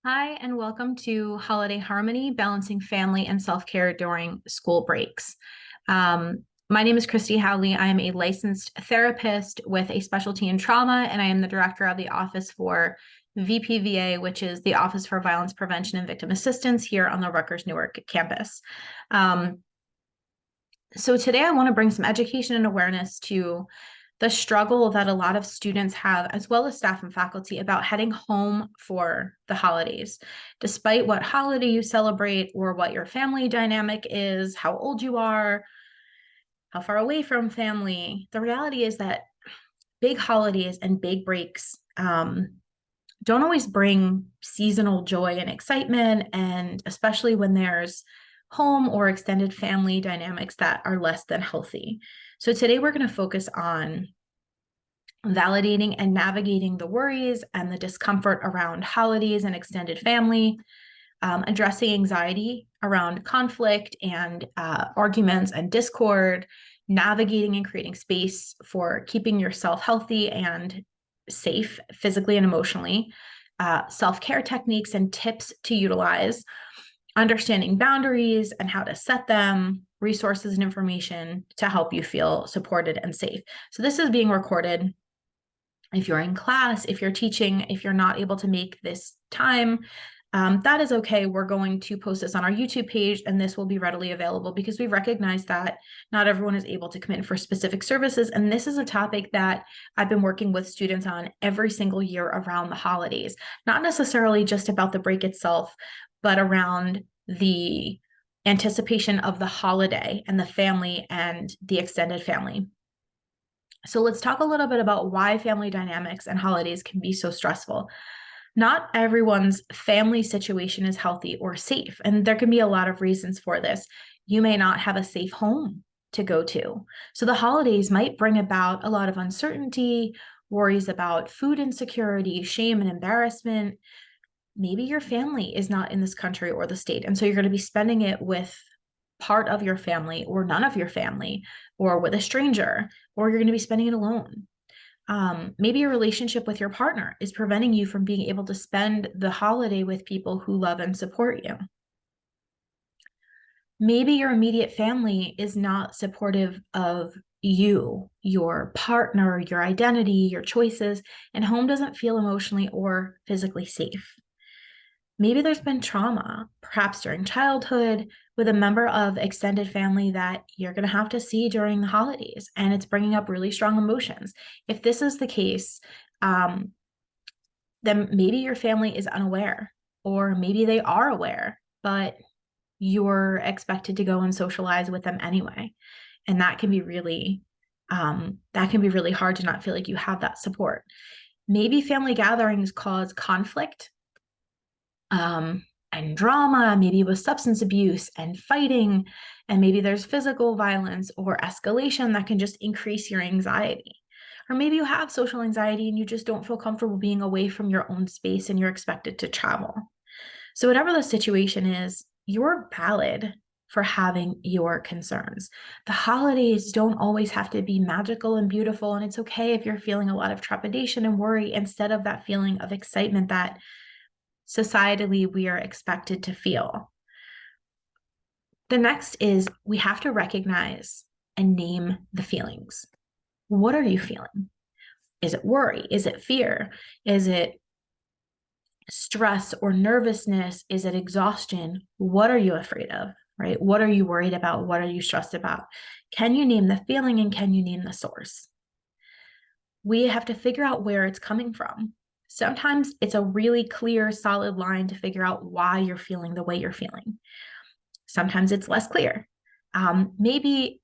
Hi, and welcome to Holiday Harmony, Balancing Family and Self-Care During School Breaks. My name is Christy Howley. I am a licensed therapist with a specialty in trauma, and I am the director of the Office for VPVA, which is the Office for Violence Prevention and Victim Assistance here on the Rutgers Newark campus. So today I want to bring some education and awareness to the struggle that a lot of students have, as well as staff and faculty, about heading home for the holidays. Despite what holiday you celebrate or what your family dynamic is, how old you are, how far away from family, the reality is that big holidays and big breaks don't always bring seasonal joy and excitement, and especially when there's home or extended family dynamics that are less than healthy. So today we're going to focus on validating and navigating the worries and the discomfort around holidays and extended family, addressing anxiety around conflict and arguments and discord, navigating and creating space for keeping yourself healthy and safe physically and emotionally, self-care techniques and tips to utilize, understanding boundaries and how to set them, resources and information to help you feel supported and safe. So this is being recorded. If you're in class, if you're teaching, if you're not able to make this time, that is okay. We're going to post this on our YouTube page, and this will be readily available because we recognize that not everyone is able to come in for specific services. And this is a topic that I've been working with students on every single year around the holidays, not necessarily just about the break itself, but around the anticipation of the holiday and the family and the extended family. So let's talk a little bit about why family dynamics and holidays can be so stressful. Not everyone's family situation is healthy or safe, and there can be a lot of reasons for this. You may not have a safe home to go to. So the holidays might bring about a lot of uncertainty, worries about food insecurity, shame and embarrassment. Maybe your family is not in this country or the state, and so you're going to be spending it with part of your family or none of your family or with a stranger, or you're going to be spending it alone. Maybe your relationship with your partner is preventing you from being able to spend the holiday with people who love and support you. Maybe your immediate family is not supportive of you, your partner, your identity, your choices, and home doesn't feel emotionally or physically safe. Maybe there's been trauma, perhaps during childhood, with a member of extended family that you're going to have to see during the holidays, and it's bringing up really strong emotions. If this is the case, then maybe your family is unaware, or maybe they are aware, but you're expected to go and socialize with them anyway. And that can be really hard to not feel like you have that support. Maybe family gatherings cause conflict and drama, maybe with substance abuse and fighting, and maybe there's physical violence or escalation that can just increase your anxiety. Or maybe you have social anxiety and you just don't feel comfortable being away from your own space and you're expected to travel. So whatever the situation is, you're valid for having your concerns. The holidays don't always have to be magical and beautiful, and it's okay if you're feeling a lot of trepidation and worry instead of that feeling of excitement that societally we are expected to feel. The next is we have to recognize and name the feelings. What are you feeling? Is it worry? Is it fear? Is it stress or nervousness? Is it exhaustion? What are you afraid of, right? What are you worried about? What are you stressed about? Can you name the feeling, and can you name the source? We have to figure out where it's coming from. Sometimes it's a really clear, solid line to figure out why you're feeling the way you're feeling. Sometimes it's less clear. Maybe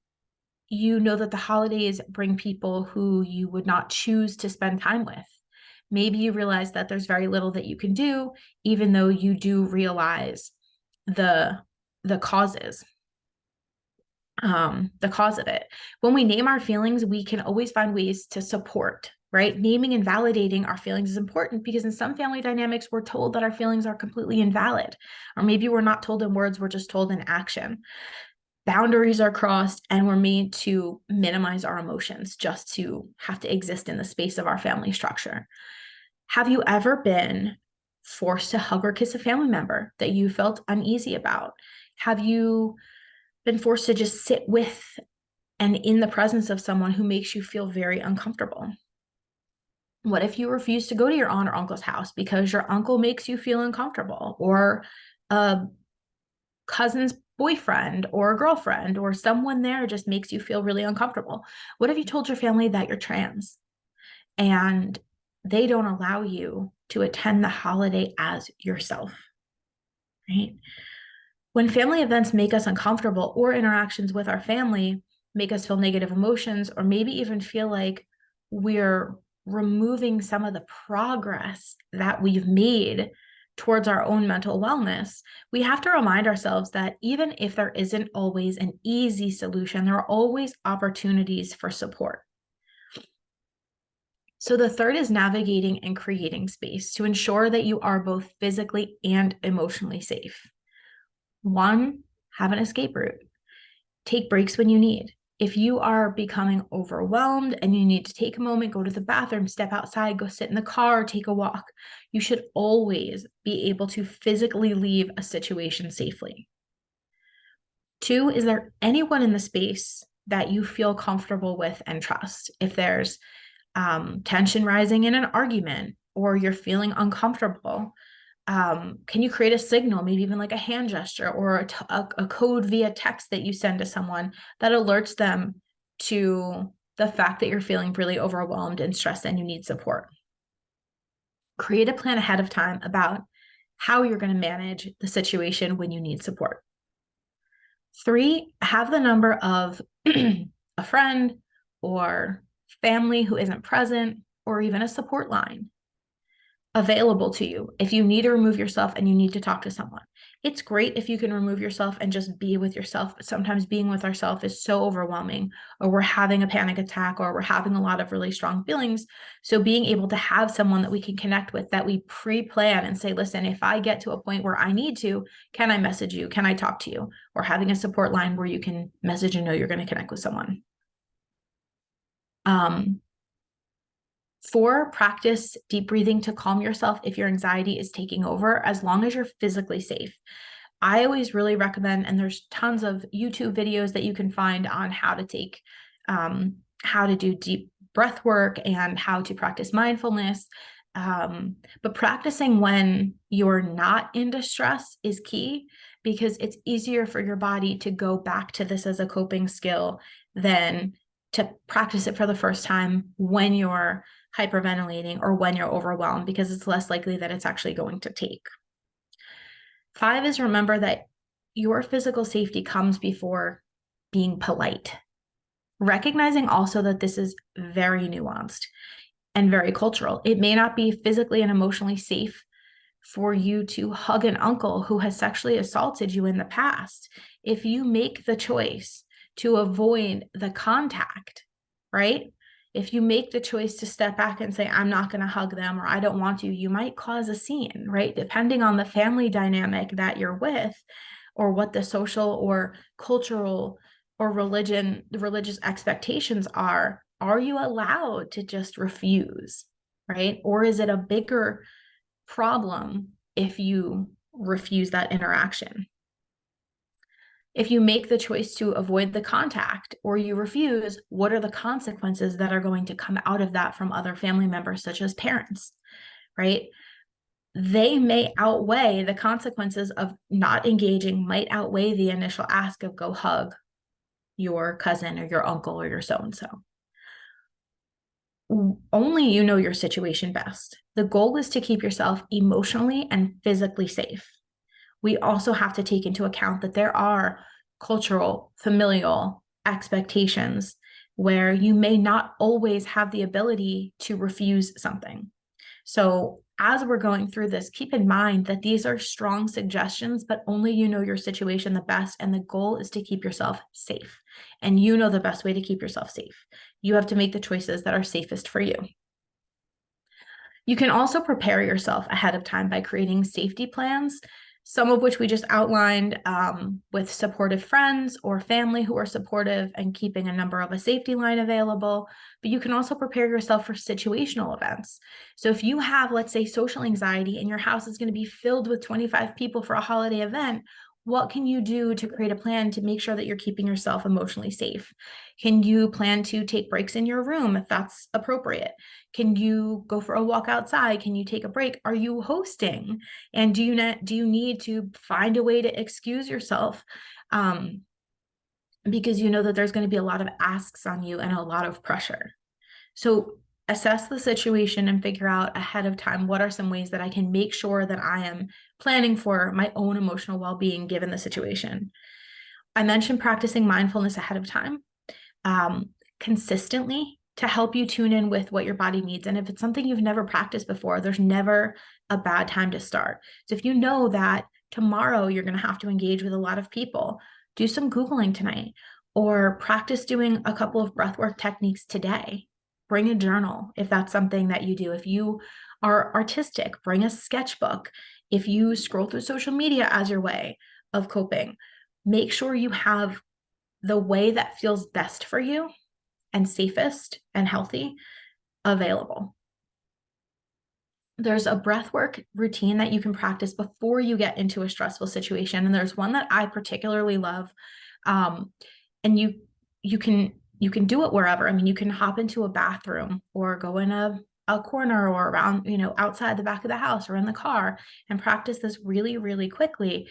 you know that the holidays bring people who you would not choose to spend time with. Maybe you realize that there's very little that you can do, even though you do realize the causes. The cause of it. When we name our feelings, we can always find ways to support, right? Naming and validating our feelings is important because in some family dynamics, we're told that our feelings are completely invalid. Or maybe we're not told in words, we're just told in action. Boundaries are crossed and we're made to minimize our emotions just to have to exist in the space of our family structure. Have you ever been forced to hug or kiss a family member that you felt uneasy about? Have you been forced to just sit with and in the presence of someone who makes you feel very uncomfortable? What if you refuse to go to your aunt or uncle's house because your uncle makes you feel uncomfortable, or a cousin's boyfriend or girlfriend or someone there just makes you feel really uncomfortable? What if you told your family that you're trans and they don't allow you to attend the holiday as yourself, right? When family events make us uncomfortable, or interactions with our family make us feel negative emotions, or maybe even feel like we're removing some of the progress that we've made towards our own mental wellness, we have to remind ourselves that even if there isn't always an easy solution, there are always opportunities for support. So the third is navigating and creating space to ensure that you are both physically and emotionally safe. One, have an escape route. Take breaks when you need. If you are becoming overwhelmed and you need to take a moment, go to the bathroom, step outside, go sit in the car, take a walk, you should always be able to physically leave a situation safely. Two, is there anyone in the space that you feel comfortable with and trust? If there's tension rising in an argument, or you're feeling uncomfortable, can you create a signal, maybe even like a hand gesture or a code via text that you send to someone that alerts them to the fact that you're feeling really overwhelmed and stressed and you need support? Create a plan ahead of time about how you're going to manage the situation when you need support. Three, have the number of a friend or family who isn't present, or even a support line available to you if you need to remove yourself and you need to talk to someone. It's great if you can remove yourself and just be with yourself, but sometimes being with ourselves is so overwhelming, or we're having a panic attack, or we're having a lot of really strong feelings. So being able to have someone that we can connect with, that we pre-plan and say, listen, if I get to a point where I need to, can I message you? Can I talk to you? Or having a support line where you can message and know you're going to connect with someone. Four, practice deep breathing to calm yourself if your anxiety is taking over, as long as you're physically safe. I always really recommend, and there's tons of YouTube videos that you can find on how to do deep breath work and how to practice mindfulness. But practicing when you're not in distress is key, because it's easier for your body to go back to this as a coping skill than to practice it for the first time when you're hyperventilating or when you're overwhelmed, because it's less likely that it's actually going to take. Five is, remember that your physical safety comes before being polite. Recognizing also that this is very nuanced and very cultural. It may not be physically and emotionally safe for you to hug an uncle who has sexually assaulted you in the past. If you make the choice to avoid the contact, right? If you make the choice to step back and say, I'm not going to hug them, or I don't want to, you might cause a scene, right? Depending on the family dynamic that you're with, or what the social or cultural or religious expectations are you allowed to just refuse, right? Or is it a bigger problem if you refuse that interaction? If you make the choice to avoid the contact or you refuse, what are the consequences that are going to come out of that from other family members, such as parents, right? They may outweigh the consequences of not engaging, might outweigh the initial ask of go hug your cousin or your uncle or your so-and-so. Only you know your situation best. The goal is to keep yourself emotionally and physically safe. We also have to take into account that there are cultural, familial expectations where you may not always have the ability to refuse something. So as we're going through this, keep in mind that these are strong suggestions, but only you know your situation the best. And the goal is to keep yourself safe. And you know the best way to keep yourself safe. You have to make the choices that are safest for you. You can also prepare yourself ahead of time by creating safety plans some of which we just outlined, with supportive friends or family who are supportive and keeping a number of a safety line available. But you can also prepare yourself for situational events. So if you have, let's say, social anxiety and your house is going to be filled with 25 people for a holiday event, what can you do to create a plan to make sure that you're keeping yourself emotionally safe? Can you plan to take breaks in your room if that's appropriate? Can you go for a walk outside? Can you take a break? Are you hosting? And do you need to find a way to excuse yourself? Because you know that there's going to be a lot of asks on you and a lot of pressure. So assess the situation and figure out ahead of time, what are some ways that I can make sure that I am planning for my own emotional well-being given the situation. I mentioned practicing mindfulness ahead of time, consistently, to help you tune in with what your body needs. And if it's something you've never practiced before, there's never a bad time to start. So if you know that tomorrow you're going to have to engage with a lot of people, do some Googling tonight, or practice doing a couple of breathwork techniques today. Bring a journal if that's something that you do. If you are artistic, bring a sketchbook. If you scroll through social media as your way of coping, make sure you have the way that feels best for you and safest and healthy available. There's a breathwork routine that you can practice before you get into a stressful situation. And there's one that I particularly love. And you can do it wherever. I mean, you can hop into a bathroom or go in a corner or around, outside the back of the house or in the car, and practice this really, really quickly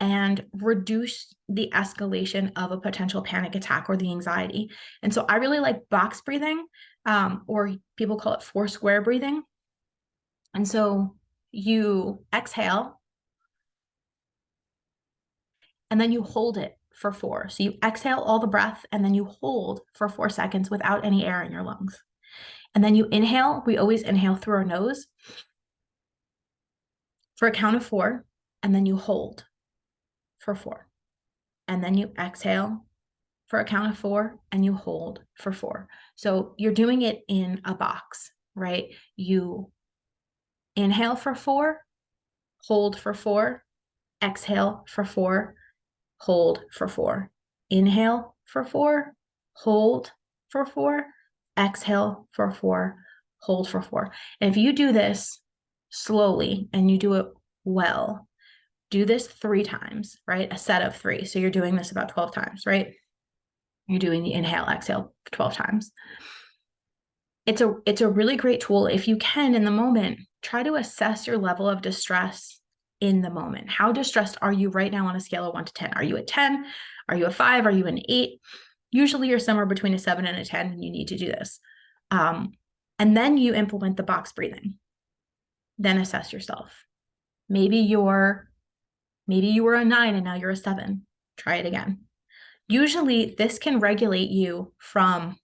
and reduce the escalation of a potential panic attack or the anxiety. And so I really like box breathing, or people call it 4 square breathing. And so you exhale and then you hold it for 4. So you exhale all the breath and then you hold for 4 seconds without any air in your lungs. And then you inhale. We always inhale through our nose for a count of 4, and then you hold for 4. And then you exhale for a count of 4 and you hold for 4. So you're doing it in a box, right? You inhale for 4, hold for 4, exhale for 4, hold for 4. Inhale for 4, hold for 4, exhale for 4, hold for 4. And if you do this slowly and you do it well, do this 3 times, right? A set of 3. So you're doing this about 12 times, right? You're doing the inhale, exhale 12 times. It's a really great tool. If you can, in the moment, try to assess your level of distress in the moment. How distressed are you right now on a scale of 1 to 10? Are you at 10? Are you a 5? Are you an 8? Usually you're somewhere between a 7 and a 10 and you need to do this. And then you implement the box breathing. Then assess yourself. Maybe you were a 9 and now you're a 7. Try it again. Usually this can regulate you from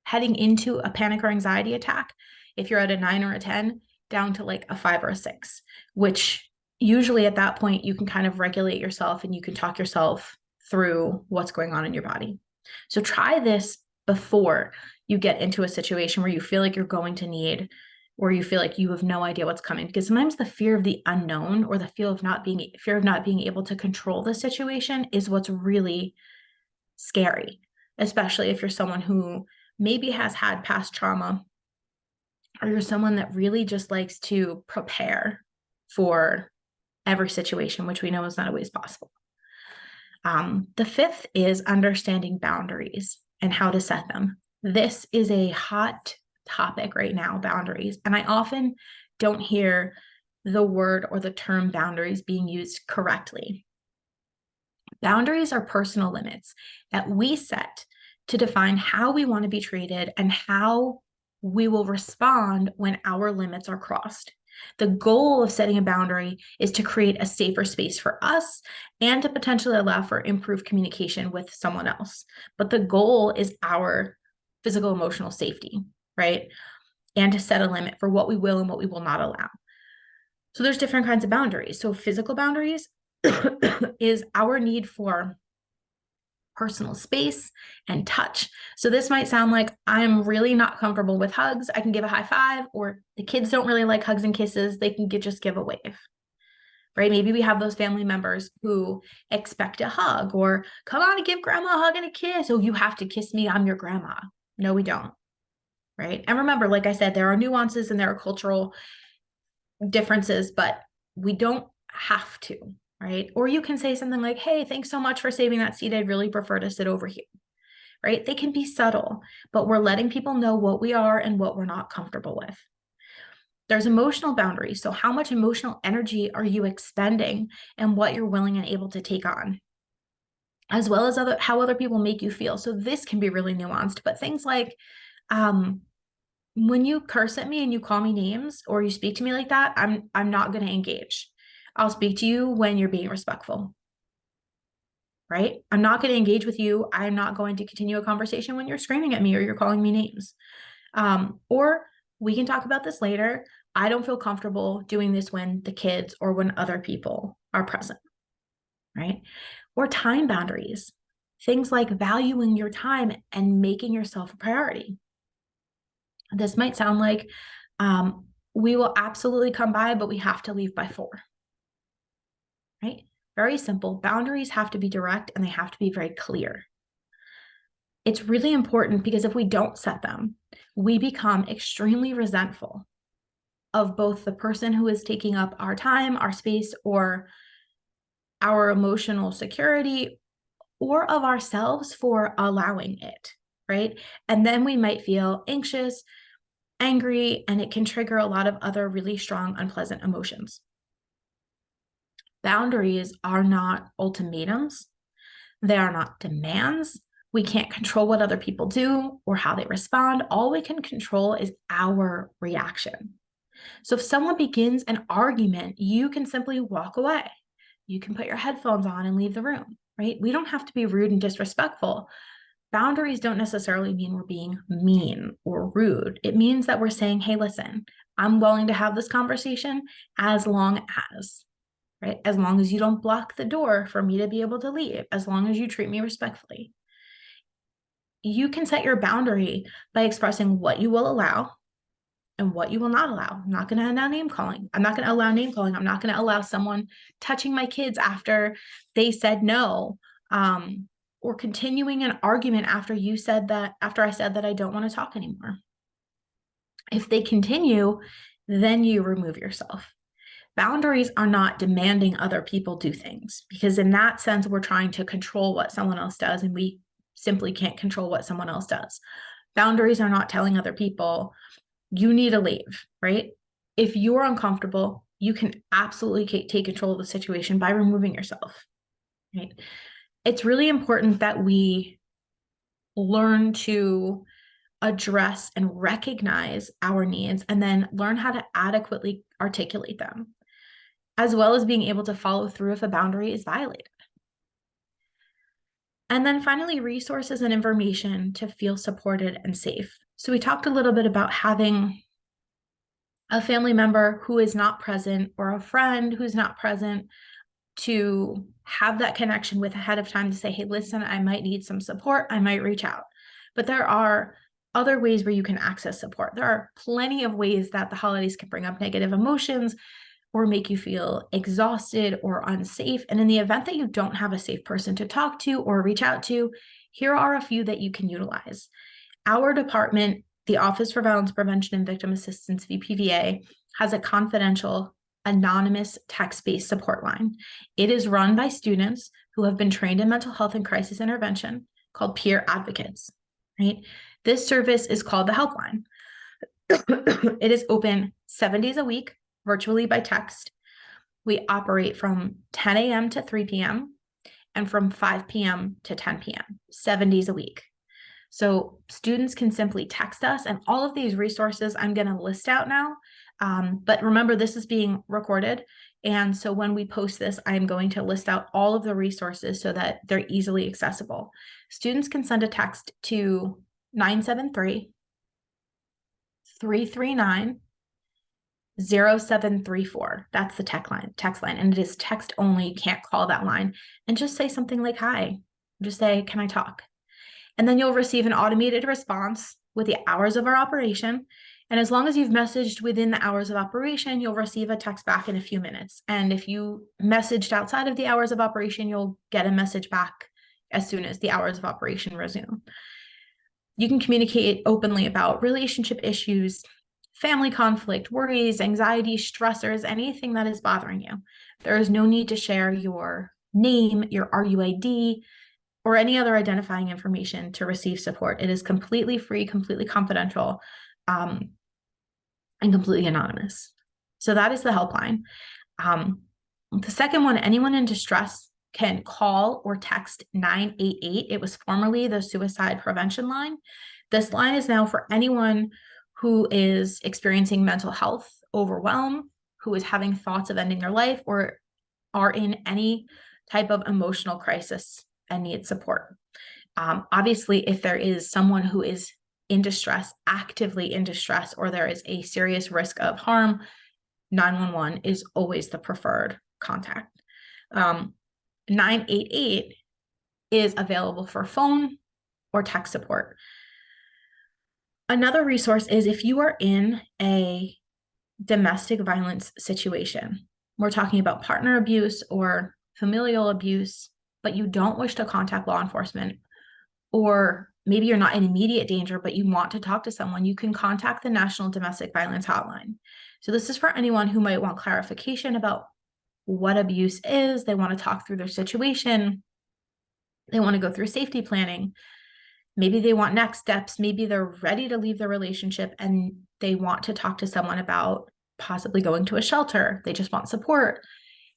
heading into a panic or anxiety attack, if you're at a 9 or a 10, down to like a 5 or a 6, which usually at that point you can kind of regulate yourself and you can talk yourself through what's going on in your body. So try this before you get into a situation where you feel like you're going to need, or you feel like you have no idea what's coming, because sometimes the fear of the unknown or the fear of not being able to control the situation is what's really scary, especially if you're someone who maybe has had past trauma, or you're someone that really just likes to prepare for every situation, which we know is not always possible. The 5th is understanding boundaries and how to set them. This is a hot topic right now, boundaries. And I often don't hear the word or the term boundaries being used correctly. Boundaries are personal limits that we set to define how we want to be treated and how we will respond when our limits are crossed. The goal of setting a boundary is to create a safer space for us and to potentially allow for improved communication with someone else. But the goal is our physical, emotional safety, right? And to set a limit for what we will and what we will not allow. So there's different kinds of boundaries. So physical boundaries is our need for personal space and touch. So this might sound like, I'm really not comfortable with hugs. I can give a high five, or the kids don't really like hugs and kisses. They can just give a wave. right? Maybe we have those family members who expect a hug, or come on and give grandma a hug and a kiss. Oh, you have to kiss me. I'm your grandma. No, we don't. Right. And remember, like I said, there are nuances and there are cultural differences, but we don't have to. Right. Or you can say something like, hey, thanks so much for saving that seat. I'd really prefer to sit over here. Right. They can be subtle, but we're letting people know what we are and what we're not comfortable with. There's emotional boundaries. So how much emotional energy are you expending and what you're willing and able to take on, as well as how other people make you feel. So this can be really nuanced, but things like when you curse at me and you call me names or you speak to me like that, I'm not going to engage. I'll speak to you when you're being respectful. Right? I'm not going to engage with you. I'm not going to continue a conversation when you're screaming at me or you're calling me names. Or we can talk about this later. I don't feel comfortable doing this when the kids or when other people are present, right? Or time boundaries, things like valuing your time and making yourself a priority. This might sound like we will absolutely come by, but we have to leave by 4, right? Very simple. Boundaries have to be direct and they have to be very clear. It's really important because if we don't set them, we become extremely resentful of both the person who is taking up our time, our space, or our emotional security, or of ourselves for allowing it, right? And then we might feel anxious, angry, and it can trigger a lot of other really strong, unpleasant emotions. Boundaries are not ultimatums. They are not demands. We can't control what other people do or how they respond. All we can control is our reaction. So if someone begins an argument, you can simply walk away. You can put your headphones on and leave the room, right? We don't have to be rude and disrespectful. Boundaries don't necessarily mean we're being mean or rude. It means that we're saying, hey, listen, I'm willing to have this conversation as long as, right? As long as you don't block the door for me to be able to leave, as long as you treat me respectfully. You can set your boundary by expressing what you will allow and what you will not allow. I'm not going to allow name calling. I'm not going to allow name calling. I'm not going to allow someone touching my kids after they said no, or continuing an argument after I said that I don't want to talk anymore. If they continue, then you remove yourself. Boundaries are not demanding other people do things, because in that sense, we're trying to control what someone else does, and we simply can't control what someone else does. Boundaries are not telling other people, you need to leave, right? If you're uncomfortable, you can absolutely take control of the situation by removing yourself, right? It's really important that we learn to address and recognize our needs and then learn how to adequately articulate them, as well as being able to follow through if a boundary is violated. And then finally, resources and information to feel supported and safe. So we talked a little bit about having a family member who is not present or a friend who's not present to have that connection with ahead of time to say, hey, listen, I might need some support. I might reach out. But there are other ways where you can access support. There are plenty of ways that the holidays can bring up negative emotions or make you feel exhausted or unsafe. And in the event that you don't have a safe person to talk to or reach out to, here are a few that you can utilize. Our department, the Office for Violence Prevention and Victim Assistance, VPVA, has a confidential, anonymous text-based support line. It is run by students who have been trained in mental health and crisis intervention, called peer advocates, right? This service is called the Helpline. It is open 7 days a week, virtually by text. We operate from 10 a.m. to 3 p.m. and from 5 p.m. to 10 p.m., 7 days a week. So students can simply text us, and all of these resources I'm going to list out now. But remember, this is being recorded. And so when we post this, I'm going to list out all of the resources so that they're easily accessible. Students can send a text to 973-339-0734. That's the text line. And it is text only. You can't call that line. And just say something like, hi. Just say, can I talk? And then you'll receive an automated response with the hours of our operation And as long as you've messaged within the hours of operation, you'll receive a text back in a few minutes. And if you messaged outside of the hours of operation, you'll get a message back as soon as the hours of operation resume. You can communicate openly about relationship issues, family conflict, worries, anxiety, stressors, anything that is bothering you. There is no need to share your name, your RUID, or any other identifying information to receive support. It is completely free, completely confidential, and completely anonymous. So that is the helpline. The second one, anyone in distress can call or text 988. It was formerly the suicide prevention line. This line is now for anyone who is experiencing mental health overwhelm, who is having thoughts of ending their life, or are in any type of emotional crisis and need support. Obviously, if there is someone who is in distress, actively in distress, or there is a serious risk of harm, 911 is always the preferred contact. 988 is available for phone or text support. Another resource is if you are in a domestic violence situation, we're talking about partner abuse or familial abuse, but you don't wish to contact law enforcement, or maybe you're not in immediate danger, but you want to talk to someone, you can contact the National Domestic Violence Hotline. So this is for anyone who might want clarification about what abuse is. They want to talk through their situation. They want to go through safety planning. Maybe they want next steps. Maybe they're ready to leave the relationship and they want to talk to someone about possibly going to a shelter. They just want support.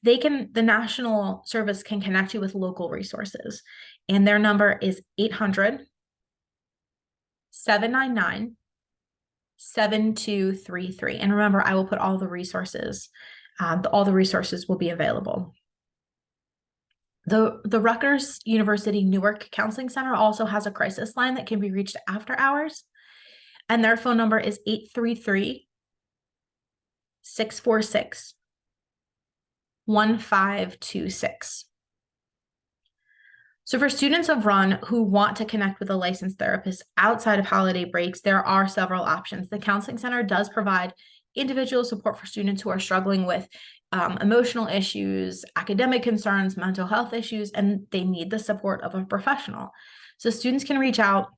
The national service can connect you with local resources. And their number is 800-799-7233. And remember, I will put all the resources. All the resources will be available. The Rutgers University Newark Counseling Center also has a crisis line that can be reached after hours. And their phone number is 833-646-1526. So for students of RUN who want to connect with a licensed therapist outside of holiday breaks, there are several options. The Counseling Center does provide individual support for students who are struggling with emotional issues, academic concerns, mental health issues, and they need the support of a professional. So students can reach out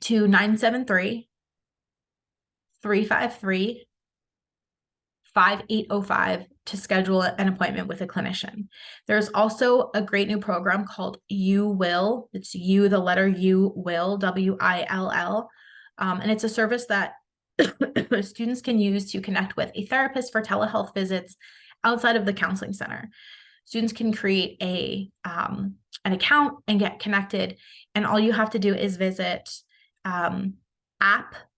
to 973-353-5805 to schedule an appointment with a clinician. There's also a great new program called You Will. It's you, the letter U, Will, W-I-L-L. And it's a service that students can use to connect with a therapist for telehealth visits outside of the counseling center. Students can create an account and get connected. And all you have to do is visit app.u,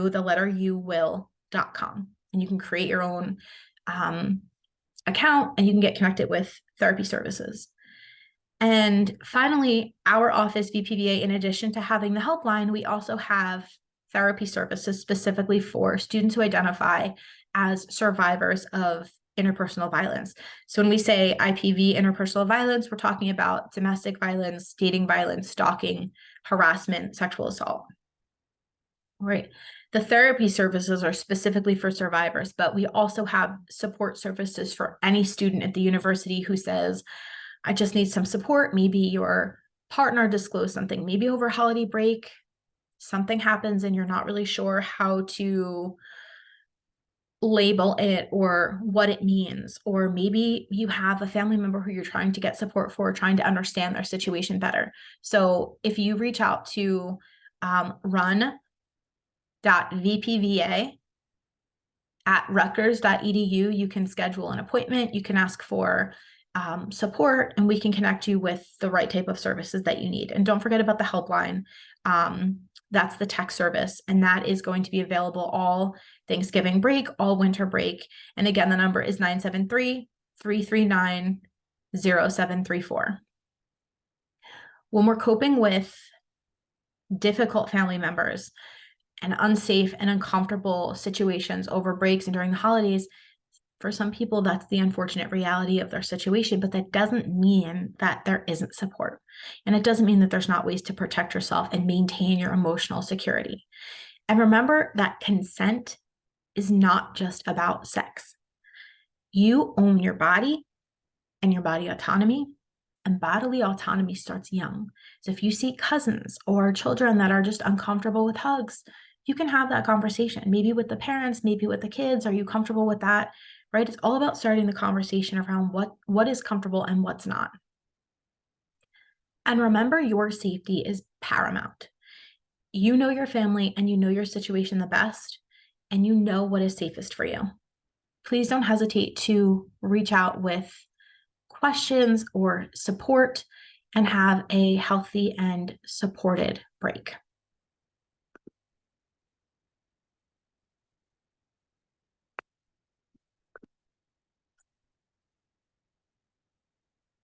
the letter U, will.com. And you can create your own account and you can get connected with therapy services. And finally, our office, VPVA, in addition to having the helpline, we also have therapy services specifically for students who identify as survivors of interpersonal violence. So when we say IPV, interpersonal violence, we're talking about domestic violence, dating violence, stalking, harassment, sexual assault. Right. The therapy services are specifically for survivors, but we also have support services for any student at the university who says, I just need some support. Maybe your partner disclosed something, maybe over holiday break, something happens and you're not really sure how to label it or what it means. Or maybe you have a family member who you're trying to get support for, trying to understand their situation better. So if you reach out to run.vpva at rutgers.edu, you can schedule an appointment, you can ask for support, and we can connect you with the right type of services that you need. And don't forget about the helpline. That's the tech service, and that is going to be available all Thanksgiving break, all winter break. And again, the number is 973-339-0734. When we're coping with difficult family members and unsafe and uncomfortable situations over breaks and during the holidays, For some people, that's the unfortunate reality of their situation, but that doesn't mean that there isn't support. And it doesn't mean that there's not ways to protect yourself and maintain your emotional security. And remember that consent is not just about sex. You own your body and your body autonomy, and bodily autonomy starts young. So if you see cousins or children that are just uncomfortable with hugs, you can have that conversation, maybe with the parents, maybe with the kids. Are you comfortable with that? Right? It's all about starting the conversation around what is comfortable and what's not. And remember, your safety is paramount. You know your family and you know your situation the best, and you know what is safest for you. Please don't hesitate to reach out with questions or support and have a healthy and supported break.